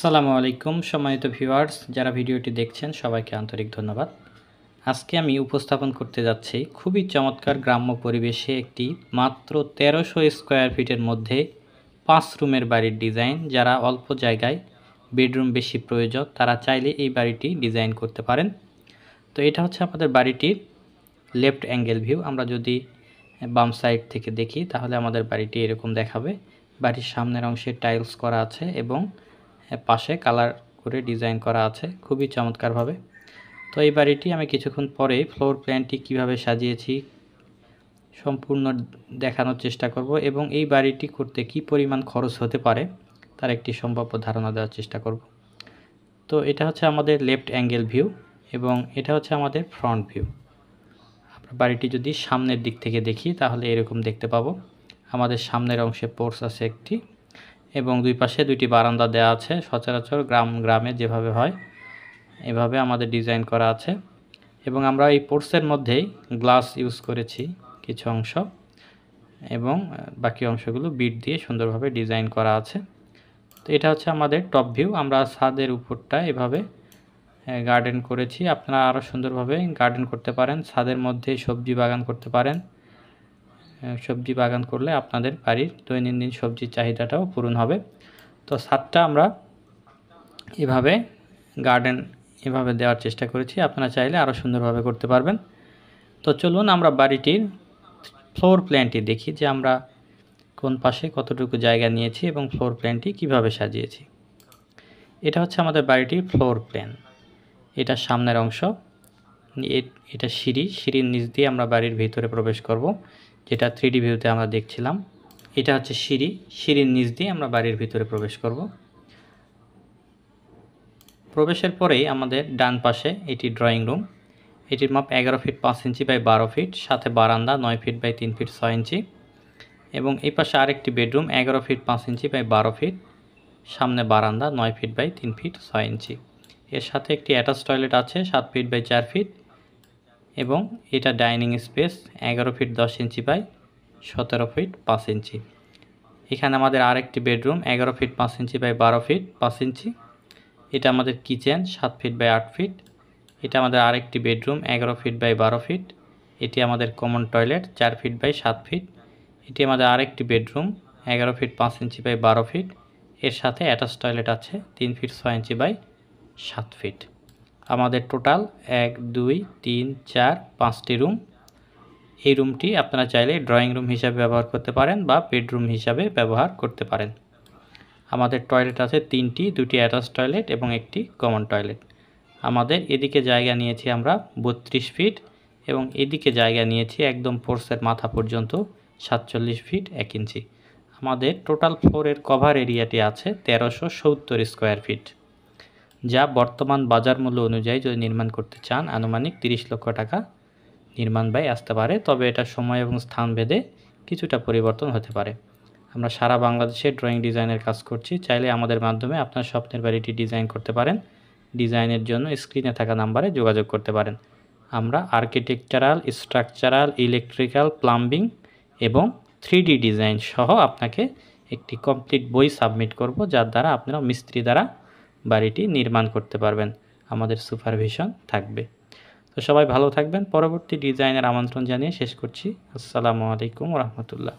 আসসালামু আলাইকুম সম্মানিত ভিউয়ার্স, যারা ভিডিওটি দেখছেন সবাইকে আন্তরিক ধন্যবাদ। আজকে আমি উপস্থাপন করতে যাচ্ছি খুবই চমৎকার গ্রাম্য পরিবেশে একটি মাত্র 1300 স্কোয়ার ফিটের মধ্যে 5 রুমের বাড়ির ডিজাইন। যারা অল্প জায়গায় বেডরুম বেশি প্রয়োজন তারা চাইলে এই বাড়িটি ডিজাইন করতে পারেন। তো এটা হচ্ছে আমাদের বাড়িটির লেফট অ্যাঙ্গেল ভিউ। আমরা যদি বাম সাইড থেকে দেখি তাহলে আমাদের বাড়িটি এরকম দেখাবে। বাড়ির সামনের অংশে টাইলস করা আছে এবং পাশে কালার করে ডিজাইন করা আছে খুবই চমৎকারভাবে। তো এই বাড়িটি আমি কিছুক্ষণ পরে ফ্লোর প্ল্যানটি কিভাবে সাজিয়েছি সম্পূর্ণ দেখানোর চেষ্টা করব এবং এই বাড়িটি করতে কি পরিমাণ খরচ হতে পারে তার একটি সম্ভাব্য ধারণা দেওয়ার চেষ্টা করব। তো এটা হচ্ছে আমাদের লেফট অ্যাঙ্গেল ভিউ এবং এটা হচ্ছে আমাদের ফ্রন্ট ভিউ। আমরা বাড়িটি যদি সামনের দিক থেকে দেখি তাহলে এরকম দেখতে পাবো। আমাদের সামনের অংশে পোর্চ আছে একটি এবং দুই পাশে দুইটি বারান্দা দেওয়া আছে। সচরাচর গ্রামে যেভাবে হয় এভাবে আমাদের ডিজাইন করা আছে এবং আমরা এই পোর্চের মধ্যেই গ্লাস ইউজ করেছি কিছু অংশ এবং বাকি অংশগুলো বিট দিয়ে সুন্দরভাবে ডিজাইন করা আছে। তো এটা হচ্ছে আমাদের টপ ভিউ। আমরা ছাদের উপরটা এভাবে গার্ডেন করেছি। আপনারা আরও সুন্দরভাবে গার্ডেন করতে পারেন, ছাদের মধ্যে সবজি বাগান করতে পারেন। সবজি বাগান করলে আপনাদের বাড়ির দৈনন্দিন সবজির চাহিদাটাও পূরণ হবে। তো ছাদটা আমরা এভাবে গার্ডেন এভাবে দেওয়ার চেষ্টা করেছি, আপনারা চাইলে আরও সুন্দরভাবে করতে পারবেন। তো চলুন আমরা বাড়িটির ফ্লোর প্ল্যানটি দেখি যে আমরা কোন পাশে কতটুকু জায়গা নিয়েছি এবং ফ্লোর প্ল্যানটি কিভাবে সাজিয়েছি। এটা হচ্ছে আমাদের বাড়িটির ফ্লোর প্ল্যান। এটা সামনের অংশ, এটা সিঁড়ির নিচ দিয়ে আমরা বাড়ির ভিতরে প্রবেশ করব, যেটা 3D ভিউতে আমরা দেখছিলাম। এটা হচ্ছে সিঁড়ির নিচ দিয়ে আমরা বাড়ির ভিতরে প্রবেশ করব। প্রবেশের পরেই আমাদের ডান পাশে এটি ড্রয়িং রুম। এটির মাপ 11 ফিট 5 ইঞ্চি বাই 12 ফিট, সাথে বারান্দা 9 ফিট বাই 3 ফিট 6 ইঞ্চি এবং এই পাশে আরেকটি bedroom 11 feet 5 inch by 12 feet, সামনে বারান্দা 9 ফিট বাই 3 ফিট 6 ইঞ্চি। এর সাথে একটি অ্যাটাচ টয়লেট আছে 7 ফিট বাই 4 ফিট এবং এটা dining space 11 feet 10 inch by 17 feet 5 inch. এখানে আমাদের আরেকটি bedroom 11 feet 5 inch by 12 feet 5 inch. এটা আমাদের কিচেন 7 ফিট বাই 8 ফিট। এটা আমাদের আরেকটি বেডরুম 11 ফিট বাই 12 ফিট। এটি আমাদের common toilet 4 feet by 7 feet. এটি আমাদের আরেকটি bedroom 11 feet 5 inch by 12 feet. এর সাথে অ্যাটাচ টয়লেট আছে 3 ফিট 6 ইঞ্চি বাই 7 ফিট। আমাদের টোটাল 1 2 3 4 5টি রুম। এই রুমটি আপনারা চাইলে ড্রয়িং রুম হিসাবে ব্যবহার করতে পারেন বা বেডরুম হিসাবে ব্যবহার করতে পারেন। আমাদের টয়লেট আছে 3টি, 2টি অ্যাটাচ টয়লেট এবং একটি কমন টয়লেট। আমাদের এদিকে জায়গা নিয়েছি আমরা 32 ফিট এবং এদিকে জায়গা নিয়েছি একদম পোর্চের মাথা পর্যন্ত 47 ফিট 1 ইঞ্চি। আমাদের টোটাল ফ্লোরের কভার এরিয়াটি আছে 1370 স্কোয়ার ফিট, যা বর্তমান বাজার মূল্য অনুযায়ী যদি নির্মাণ করতে চান আনুমানিক 30 লক্ষ টাকা নির্মাণ ব্যয় আসতে পারে। তবে এটা সময় এবং স্থান ভেদে কিছুটা পরিবর্তন হতে পারে। আমরা সারা বাংলাদেশে ড্রয়িং ডিজাইনের কাজ করছি, চাইলে আমাদের মাধ্যমে আপনার স্বপ্নের বাড়িটি ডিজাইন করতে পারেন। ডিজাইনের জন্য স্ক্রিনে থাকা নাম্বারে যোগাযোগ করতে পারেন। আমরা আর্কিটেকচারাল, স্ট্রাকচারাল, ইলেকট্রিক্যাল, প্লাম্বিং এবং 3D ডিজাইন সহ আপনাকে একটি কমপ্লিট বই সাবমিট করব, যার দ্বারা আপনারা মিস্ত্রি দ্বারা বাড়িটি নির্মাণ করতে পারবেন। আমাদের সুপারভিশন থাকবে। তো সবাই ভালো থাকবেন। পরবর্তী ডিজাইনের আমন্ত্রণ জানিয়ে শেষ করছি। আসসালামু আলাইকুম ওয়া রাহমাতুল্লাহ।